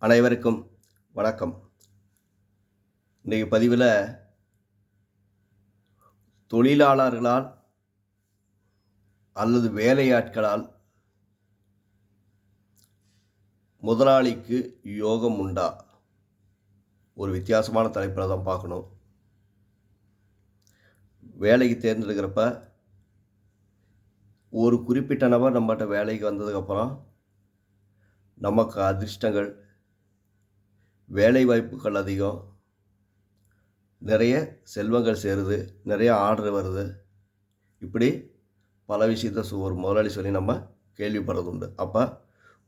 அனைவருக்கும் வணக்கம். இன்றைய பதிவில் தொழிலாளர்களால் அல்லது வேலையாட்களால் முதலாளிக்கு யோகம் உண்டா? ஒரு வித்தியாசமான தலைப்பில் தான் பார்க்கணும். வேலைக்கு தேர்ந்தெடுக்கிறப்ப ஒரு குறிப்பிட்ட நபர் நம்மகிட்ட வேலைக்கு வந்ததுக்கப்புறம் நமக்கு அதிர்ஷ்டங்கள், வேலை வாய்ப்புகள் அதிகம், நிறைய செல்வங்கள் சேருது, நிறைய ஆர்டர் வருது, இப்படி பல விஷயத்த ஒரு முதலாளி சொல்லி நம்ம கேள்விப்படுறது உண்டு. அப்போ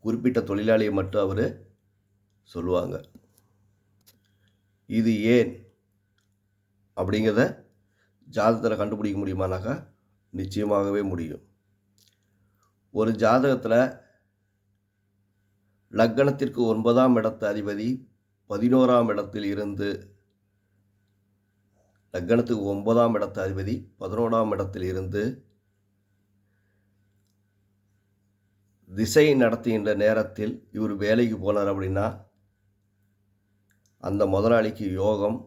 குறிப்பிட்ட தொழிலாளியை மட்டும் அவர் சொல்லுவாங்க. இது ஏன் அப்படிங்கிறத ஜாதகத்தில் கண்டுபிடிக்க முடியுமானாக்கா நிச்சயமாகவே முடியும். ஒரு ஜாதகத்தில் லக்னத்திற்கு 9ஆம் இடத்து அதிபதி 11ஆம் இடத்தில் இருந்து, லக்னத்துக்கு 9ஆம் இடத்து அதிபதி 11ஆம் இடத்தில் இருந்து திசை நடத்துகின்ற நேரத்தில் இவர் வேலைக்கு போனார் அப்படின்னா அந்த முதலாளிக்கு யோகம்,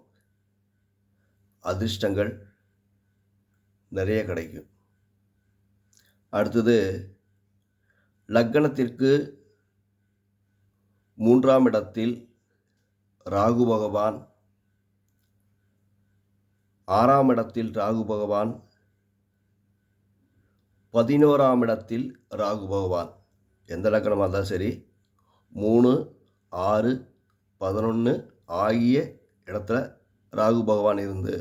அதிர்ஷ்டங்கள் நிறைய கிடைக்கும். அடுத்தது லக்னத்திற்கு 3ஆம் இடத்தில் ராகு பகவான், 6ஆம் இடத்தில் ராகு பகவான், 11ஆம் இடத்தில் ராகு பகவான், எந்த லக்னமாக இருந்தாலும் சரி 3, 6, 11 ஆகிய இடத்துல ராகு பகவான் இருந்து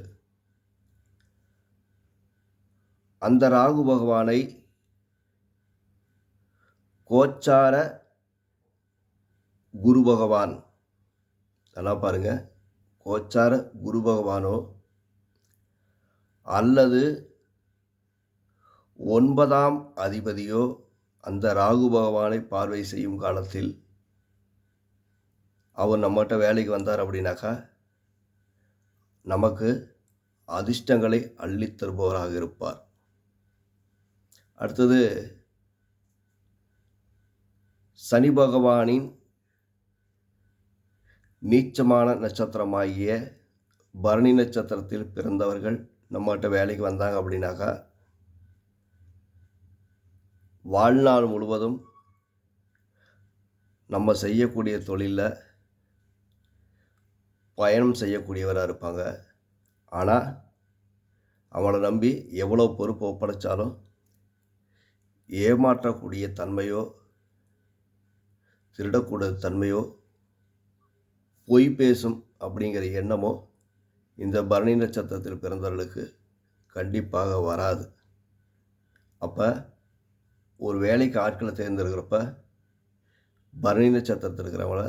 அந்த ராகு பகவானை கோச்சார குரு பகவான், நல்லா பாருங்க, கோச்சார குரு பகவானோ அல்லது 9ஆம் அதிபதியோ அந்த ராகு பகவானை பார்வை செய்யும் காலத்தில் அவர் நம்மகிட்ட வேலைக்கு வந்தார் அப்படின்னாக்கா நமக்கு அதிர்ஷ்டங்களை அள்ளித் தருபவராக இருப்பார். அடுத்தது சனி பகவானின் நீச்சமான நட்சத்திரமாகிய பரணி நட்சத்திரத்தில் பிறந்தவர்கள் நம்மகிட்ட வேலைக்கு வந்தாங்க அப்படின்னாக்கா வாழ்நாள் முழுவதும் நம்ம செய்யக்கூடிய தொழிலில் பயணம் செய்யக்கூடியவராக இருப்பாங்க. ஆனால் அவளை நம்பி எவ்வளோ பொறுப்பு ஒப்படைச்சாலும் ஏமாற்றக்கூடிய தன்மையோ, திருடக்கூடிய தன்மையோ, பொய் பேசும் அப்படிங்கிற எண்ணமோ இந்த பரணி நட்சத்திரத்தில் பிறந்தவர்களுக்கு கண்டிப்பாக வராது. அப்போ ஒரு வேலைக்கு ஆட்களை தேர்ந்தெடுக்கிறப்ப பரணி நட்சத்திரத்தில் இருக்கிறவங்கள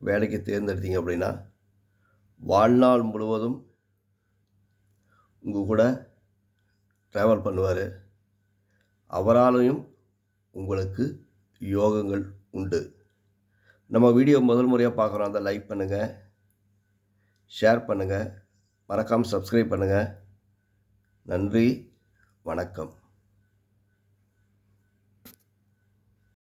வேலைக்கு தேர்ந்தெடுத்தீங்க அப்படின்னா வாழ்நாள் முழுவதும் உங்கள் கூட ட்ராவல் பண்ணுவார். அவராலையும் உங்களுக்கு யோகங்கள் உண்டு. நம்ம வீடியோ முதல் முறையாக பார்க்குறோம், அந்த லைக் பண்ணுங்கள், ஷேர் பண்ணுங்கள், மறக்காமல் சப்ஸ்கிரைப் பண்ணுங்கள். நன்றி, வணக்கம்.